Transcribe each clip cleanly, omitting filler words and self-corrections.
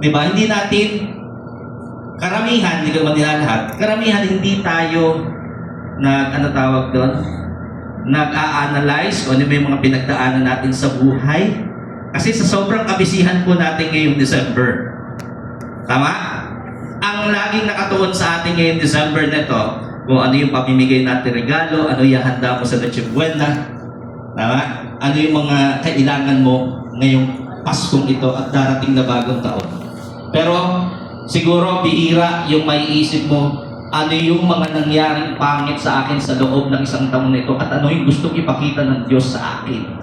Di ba? Hindi natin, karamihan, hindi ko man nila lahat, karamihan hindi tayo ano tawag doon, nag-a-analyze kung ano ba yung mga pinagdaanan natin sa buhay. Kasi sa sobrang kabisihan po natin ngayong December. Tama? Ang laging nakatuon sa atin ngayong December nito, kung ano yung pamimigay natin regalo, ano yung handa mo sa Noche Buena, tama? Ano yung mga kailangan mo ngayong Paskong ito at darating na bagong taon. Pero siguro bihira yung maiisip mo, ano yung mga nangyaring pangit sa akin sa loob ng isang taon na ito at ano yung gustong ipakita ng Diyos sa akin.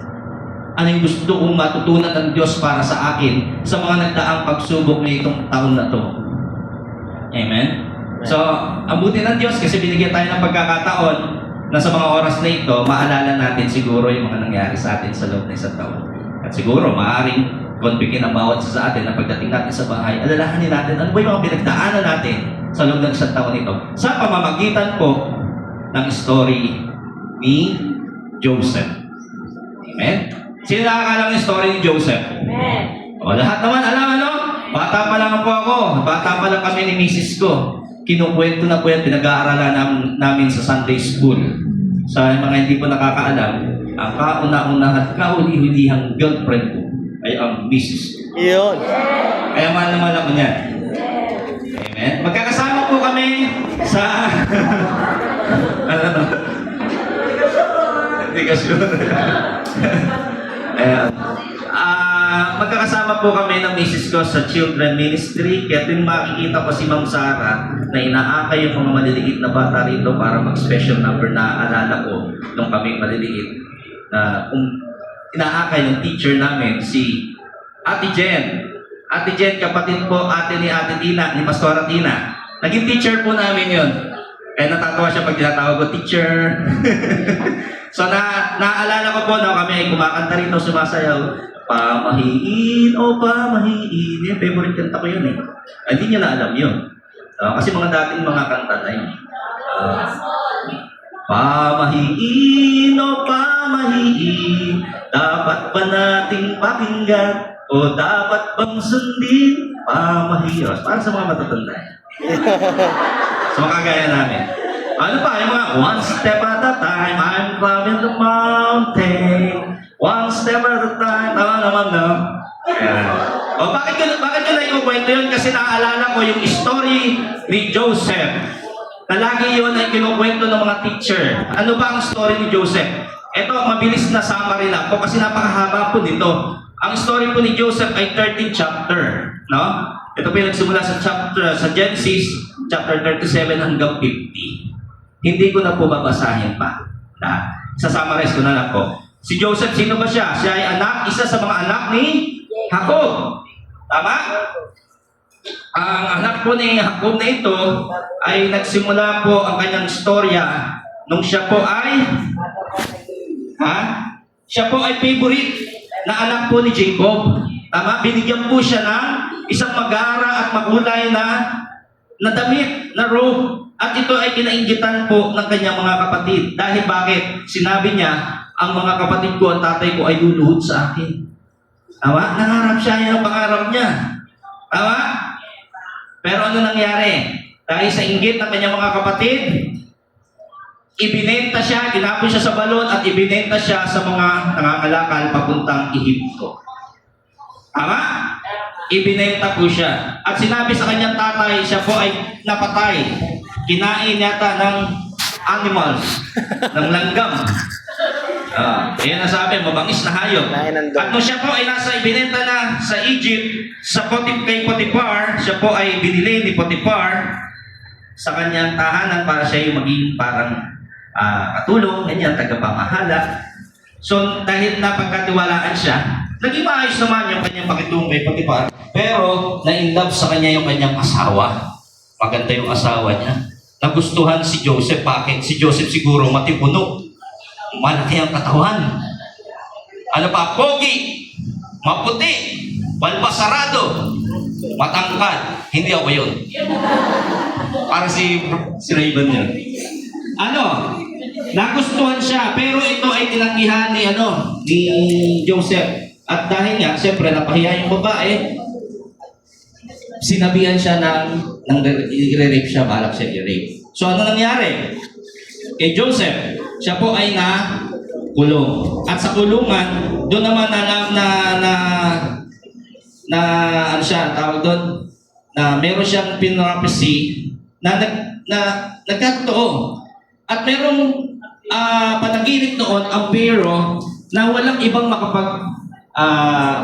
Ano yung gusto kong matutunan ng Diyos para sa akin sa mga nagdaang pagsubok na itong taon na to. Amen? So, ang buti ng Diyos kasi binigyan tayo ng pagkakataon na sa mga oras na ito, maalala natin siguro yung mga nangyari sa atin sa loob ng isang taon. At siguro, maaaring konbikin ang bawat isa sa atin na pagdating natin sa bahay, alalahanin natin ano ba yung mga pinagdaanan natin sa loob ng isang taon ito. Sa pamamagitan po ng story ni Joseph. Amen? Sino nakakaalam ng story ni Joseph? Amen. O, lahat naman alam, ano? Bata pa lang po ako. Bata pa lang kami ni misis ko. Kinukwento na po yan, pinag-aaralan namin sa Sunday School. Sa mga hindi po nakakaalam, ang kauna-una at kauli-ulihang girlfriend ko ay ang misis ko. Yun. Kaya mahal na mahal ako niyan. Amen? Magkakasama po kami sa... ano? Hindi ka sure. Ayan. Magkakasama po kami ng misis ko sa children ministry. Kaya tuwing makikita ko si Ma'am Sarah na inaakay yung mga maliliit na bata rito para mag-special number na alala ko nung kami maliliit. Inaakay ng teacher namin si Ate Jen. Ate Jen, kapatid po, ate ni Ate Tina, ni Pastora Tina. Naging teacher po namin yun. Kaya natatawa siya pag tinatawag ko, teacher. So, naalala ko po na kami ay kumakanta rito, sumasayaw. Pamahiin, o pamahiin. Yung favorite kanta ko yun eh. Hindi niya na alam yun. Kasi mga dating mga kanta na yun. Pamahiin, o pamahiin. Dapat ba nating pakinggan? O dapat bang sundin? Pamahiin. Para sa mga matatanda. Sa mga kagaya namin. Ano pa? Yung mga one step at a time, I'm climbing the mountain. One step at a time. Tama naman, no? Yeah. O bakit ko na ikukwento yun? Kasi naaalala ko yung story ni Joseph. Na lagi yun ay kinukwento ng mga teacher. Ano ba ang story ni Joseph? Ito, mabilis na summary lang po kasi napakahaba po nito. Ang story po ni Joseph ay 13th chapter. No? Ito po yung nagsimula sa Genesis, chapter 37 hanggang 50. Hindi ko na po babasahin pa. Sa-summarize ko na lang po. Si Joseph, sino ba siya? Siya ay isa sa mga anak ni Jacob. Tama? Ang anak po ni Jacob na ito ay nagsimula po ang kanyang storya nung siya po ay siya po ay favorite na anak po ni Jacob. Tama? Binigyan po siya ng isang magara at makulay na damit, na robe. At ito ay kinainggitan po ng kanyang mga kapatid. Dahil bakit? Sinabi niya, ang mga kapatid ko, ang tatay ko ay luluhod sa akin. Tama? Nangarap siya, yung pangarap niya. Tama? Pero ano nangyari? Dahil sa inggit ng kanyang mga kapatid, ibinenta siya, tinapon siya sa balon at ibinenta siya sa mga nangangalakal papuntang Ehipto. Tama? Ibinenta po siya. At sinabi sa kanyang tatay, siya po ay napatay. Kinain yata ng animals, ng langgam. Ayan na sabi, mabangis na hayop. At nung siya po ay nasa ibinenta na sa Egypt, kay Potiphar, siya po ay binili ni Potiphar sa kanyang tahanan para siya yung maging parang katulong, ganyan, tagapamahala. So, dahil napagkatiwalaan siya, naging maayos naman yung kanyang pakitulong kay Potiphar, pero na-inlove sa kanya yung kanyang asawa. Maganda yung asawa niya. Nagustuhan si Joseph. Bakit? Si Joseph siguro matipuno. Malaki ang katawan. Ano pa? Pogi. Maputi. Balbasarado. Matangkad. Hindi ako yun. Para si Raven yun. Ano? Nagustuhan siya. Pero ito ay tinanggihan ni Joseph. At dahil nga, siyempre, napahiya yung babae. sinabihan siya ng i-rape siya, balak siya i-rape. So ano nangyari? Kay Joseph, siya po ay kulong. At sa kulungan, doon naman na ano siya, tawag doon, na meron siyang prophecy na nagkatotoo. At merong panaginip noon ang Pharaoh na walang ibang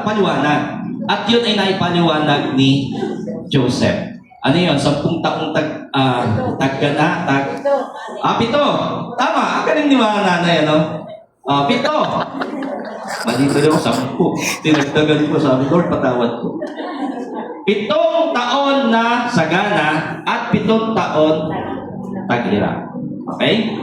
paliwanag. At yun ay naipaliwanag ni Joseph. Ano yun? 10 taong pito. Tama. Ang galing ni mga nanay, ano? 7. Malito daw, 10. Tinagdagan ko, sabi, Lord, patawad ko. 7 taon na sagana at 7 taon taghirap. Okay?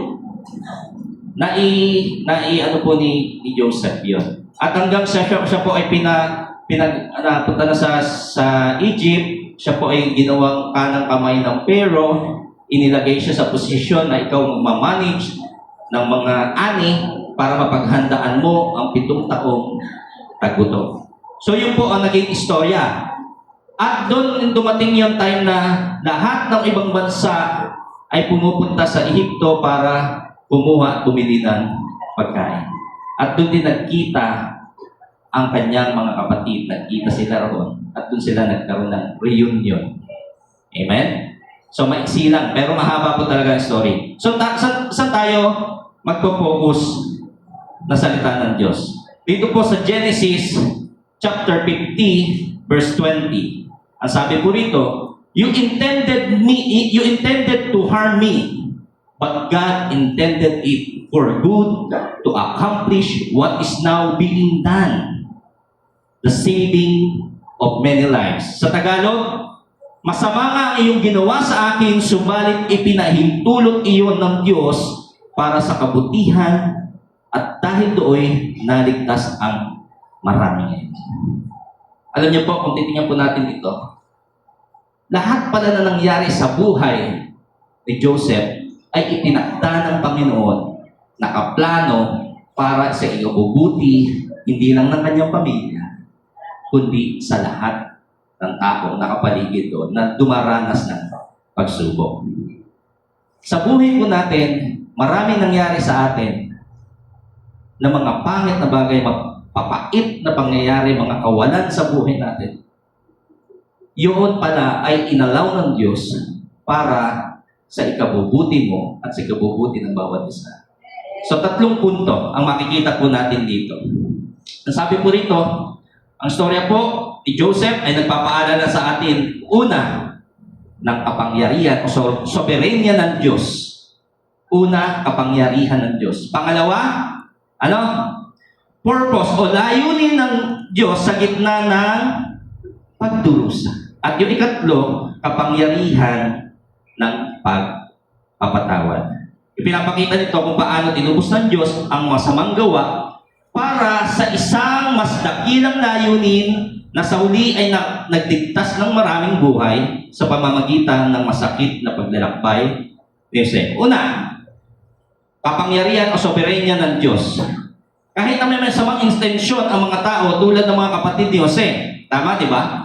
Ano po ni Joseph yun. At hanggang siya po ay punta na sa Egypt, siya po ay ginawang kanang kamay ng Pharaoh, inilagay siya sa posisyon na ikaw magmamanage ng mga ani para mapaghandaan mo ang 7 taong taggutom. So yun po ang naging istorya. At doon dumating yung time na lahat ng ibang bansa ay pumupunta sa Ehipto para kumuha at bumili ng pagkain. At doon din nagkita ang kanyang mga kapatid. Nagkita sila roon. At doon sila nagkaroon ng reunion. Amen? So maiksi lang, pero mahaba po talaga ang story. So saan tayo magpo-focus na salita ng Diyos? Dito po sa Genesis chapter 50 verse 20. Ang sabi po rito, you intended to harm me, but God intended it for good to accomplish what is now being done, the saving of many lives. Sa Tagalog, masama nga ang iyong ginawa sa akin, subalit ipinahintulot iyon ng Diyos para sa kabutihan, at dahil doon, naligtas ang marami. Alam niyo po, kung titingnan po natin ito, lahat pala na nangyari sa buhay ni Joseph ay itinakda ng Panginoon, nakaplano para sa ikabubuti, hindi lang ng kanyang pamilya, kundi sa lahat ng taong nakapaligid doon na dumaranas ng pagsubok. Sa buhay po natin, maraming nangyari sa atin na mga pangit na bagay, mapapait na pangyayari, mga kawalan sa buhay natin. Yun pala ay inalaw ng Diyos para sa ikabubuti mo at sa ikabubuti ng bawat isa. So 3 punto ang makikita po natin dito. Nasabi po rito, ang storya po ni Joseph ay nagpapaalala sa atin, una, ng kapangyarihan o soberenya ng Diyos. Una, kapangyarihan ng Diyos. Pangalawa, purpose o layunin ng Diyos sa gitna ng pagdurusa. At yung ikatlo, kapangyarihan ng pagpapatawad. Ipinapakita nito kung paano tinubos ng Diyos ang masamang gawa para sa isang mas dakilang layunin na sa huli ay nagligtas ng maraming buhay sa pamamagitan ng masakit na paglalakbay ni Jose. Una, kapangyarihan o soberenya ng Diyos. Kahit na may masamang intensyon ang mga tao tulad ng mga kapatid ni Jose. Tama, di ba?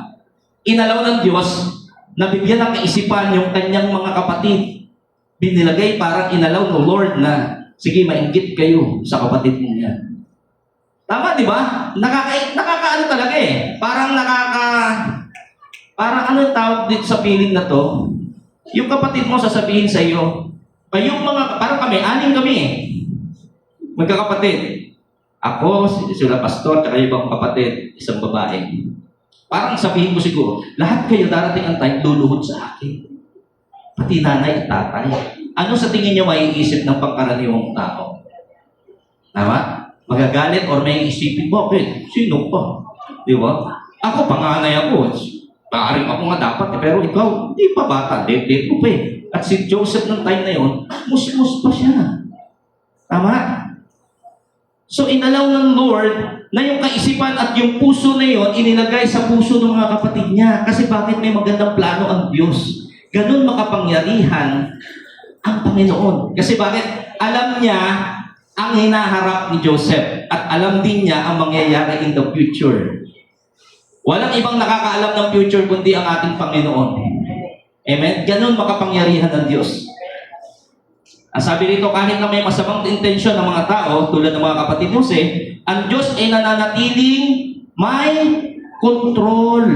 Inalaw ng Diyos na bigyan ng kaisipan yung kanyang mga kapatid. Binilagay parang inalaw ng Lord na, sige, mainggit kayo sa kapatid mo yan. Tama, di ba? Nakakaano talaga eh. Parang ano tawag dito sa feeling na to? Yung kapatid mo sasabihin sa iyo, parang kami, 6 kami eh. Magkakapatid. Ako, sila pastor, at ibang kapatid, isang babae. Parang sabihin ko siguro, lahat kayo darating ang time, luluhod sa akin. Pati nanay at tatay. Ano sa tingin niyo maiisip ng pangkaraniwang tao? Tama? Magagalit or may isipin mo, sino pa? Di ba? Ako, panganay ako. Maaring ako nga dapat, pero ikaw, hindi pa bata. Date mo pa eh. At si Joseph ng time na yun, musmus pa siya. Tama? So, inalaw ng Lord na yung kaisipan at yung puso na yun, inilagay sa puso ng mga kapatid niya. Kasi bakit may magandang plano ang Diyos? Ganun makapangyarihan ang Panginoon. Kasi bakit? Alam niya ang hinaharap ni Joseph at alam din niya ang mangyayari in the future. Walang ibang nakakaalam ng future kundi ang ating Panginoon. Amen? Ganun makapangyarihan ng Diyos. Ang sabi rito, kahit na may masamang intensyon ng mga tao, tulad ng mga kapatid Jose, ang Diyos ay nananatiling may control.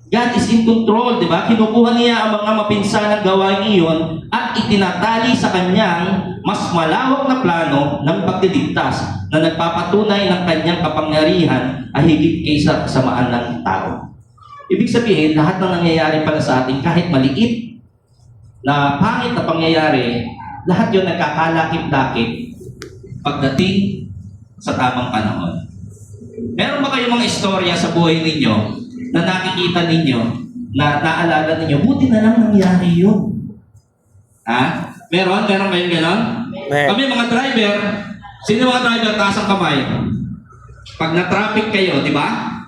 God is in control, di ba? Kinukuha niya ang mga mapinsanang gawain iyon at itinatali sa kanyang mas malawak na plano ng pagdiligtas na nagpapatunay ng kanyang kapangyarihan ay higit kaysa kasamaan ng tao. Ibig sabihin, lahat ng nangyayari pala sa atin, kahit maliit na pangit na pangyayari, lahat yun nagkakalakip-lakip pagdating sa tamang panahon. Meron ba kayong mga istorya sa buhay ninyo na nakikita ninyo, na naalala ninyo, buti na lang nangyari yun? Ha? Meron? Meron kayong gano'n? Kami mga driver, sino mga driver, taas ang kamay? Pag na-traffic kayo, di ba?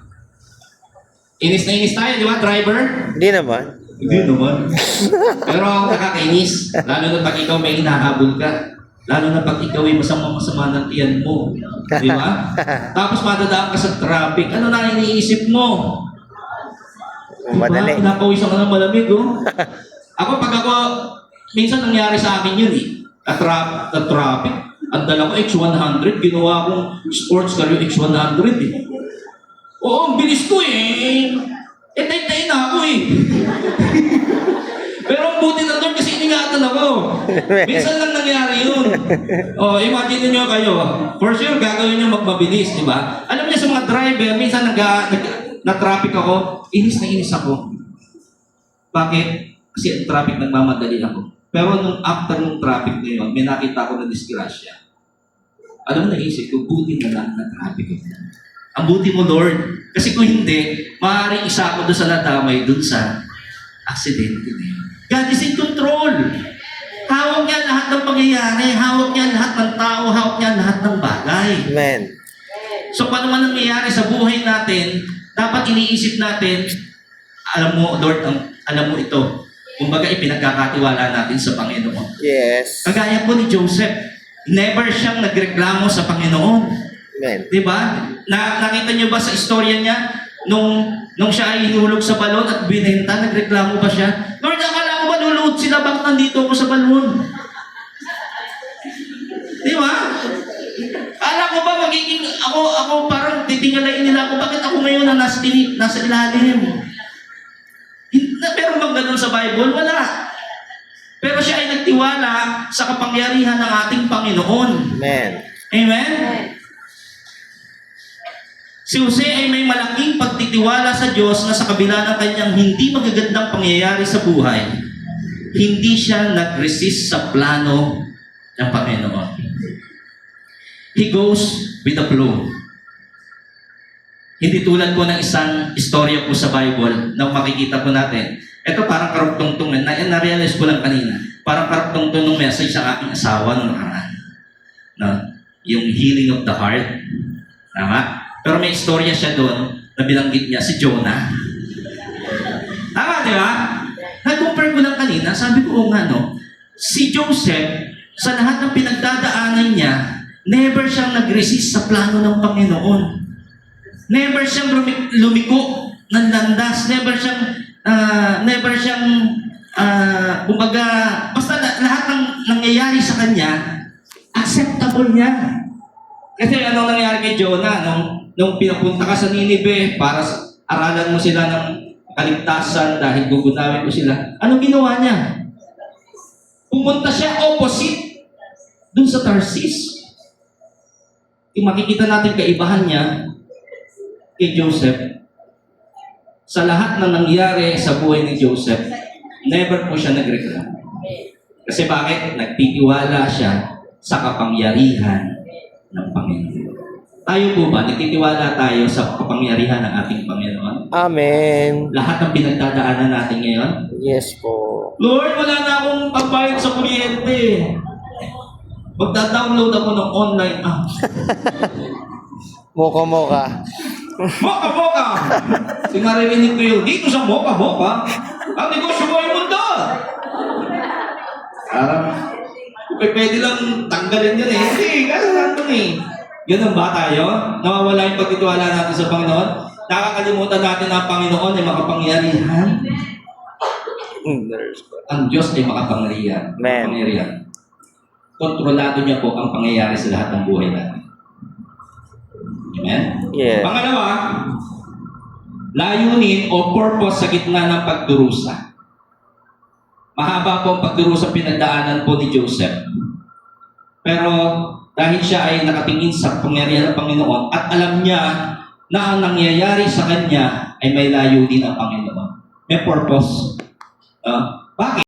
Inis na inis tayo, di ba, driver? Hindi naman. Hindi naman. Pero nakakainis. Lalo na pag ikaw may hinahabol ka. Lalo na pag ikaw ay masama ng tiyan mo. Di ba? Tapos madadaan ka sa traffic. Ano na iniisip mo? Madali. Diba? Pinapawisan ka ng malamig, oh. Pag ako, minsan nangyari sa akin yun, eh. At traffic. Ang dala ko X100, ginawa kong sports car yung X100, eh. Oo, ang bilis ko, eh. Tay-tay na ako, eh. Pero ang buti na doon kasi iningatan ako. Minsan lang nangyari yun. Oh, imagine niyo kayo. For sure, gagawin niyo magmabilis, di ba? Alam niyo sa mga driver, minsan na-traffic ako, inis na inis ako. Bakit? Kasi ang traffic nagmamadali ako. Pero nung after ng traffic na yun, may nakita ko na disgrasya. Alam mo, naisip ko, buti na lang na traffic ako. Ang buti mo, Lord. Kasi kung hindi, maaaring isa ako doon sa nadamay, doon sa aksidente na yun. God is in control. Hawak niya lahat ng pangyayari. Hawak niya lahat ng tao. Hawak niya lahat ng bagay. Amen. So, paano man nangyayari sa buhay natin, dapat iniisip natin, alam mo, Lord, alam mo ito. Kumbaga, ipinagkakatiwala natin sa Panginoon. Yes. Kagaya po ni Joseph, never siyang nagreklamo sa Panginoon. Amen. Diba? Nakita niyo ba sa istorya niya, nung siya ay hinulog sa balon at binenta, nagreklamo ba siya? Lord, akala ko ba luluhod sila, bakit nandito ako sa balon? Diba? Akala ko ba magiging, ako parang titingalain nila ako, bakit ako ngayon na nasa ilalim? Meron bang ganun sa Bible? Wala. Pero siya ay nagtiwala sa kapangyarihan ng ating Panginoon. Amen. Amen? Si Jose ay may malaking pagtitiwala sa Diyos na sa kabila ng kanyang hindi magagandang pangyayari sa buhay, hindi siya nag-resist sa plano ng Panginoon. He goes with the flow. Hindi tulad po ng isang istorya po sa Bible na makikita po natin. Ito parang karugtong-tong, na-realize ko lang kanina, parang karugtong-tong ng message sa aking asawa nung nakaraan. No? Yung healing of the heart. Tama? Pero may istorya siya doon na binanggit niya si Jonah. Tama, di ba? Nag-compare ko lang kanina, sabi ko, nga, no? Si Joseph, sa lahat ng pinagdadaanan niya, never siyang nag-resist sa plano ng Panginoon. Never siyang lumiko ng landas. Never siyang, kumbaga, basta lahat ng nangyayari sa kanya, acceptable niya. Kasi anong nangyari kay Jonah, nung pinapunta ka sa Ninive para aralan mo sila ng kaligtasan dahil gugunawin mo sila, anong ginawa niya? Pumunta siya opposite dun sa Tarsis. Kung makikita natin kaibahan niya kay Joseph, sa lahat ng nangyari sa buhay ni Joseph, never po siya nagreklamo. Kasi bakit? Nagtitiwala siya sa kapangyarihan ng Panginoon. Tayo po ba, nagtitiwala tayo sa kapangyarihan ng ating Panginoon? Amen. Lahat ng pinagdadaanan natin ngayon? Yes po. Lord, wala na akong pagbayad sa kuryente. Magda-download ako ng online app. Moka-moka. Moka-moka! Sinaririnig ko yun, dito sa moka-moka, ang negosyo mo ay mundo. Parang, pwede lang tanggalin yun eh. Hindi, kasi nandun eh. Ganun ba tayo? Nawawala yung pagtitiwala natin sa Panginoon? nakakalimutan natin na ang Panginoon ay makapangyarihan. Nurse po. Ang Diyos ay makapangyarihan. Amen. Makapangyarihan. Kontrolado niya po ang pangyayari sa lahat ng buhay natin. Amen? Yeah. Pangalawa, layunin o purpose sa gitna ng pagdurusa. Mahaba po ang pagdurusa pinagdaanan po ni Joseph. Pero dahil siya ay nakatingin sa pangyarihan ng Panginoon at alam niya na ang nangyayari sa kanya ay may layunin ang Panginoon. May purpose. Bakit?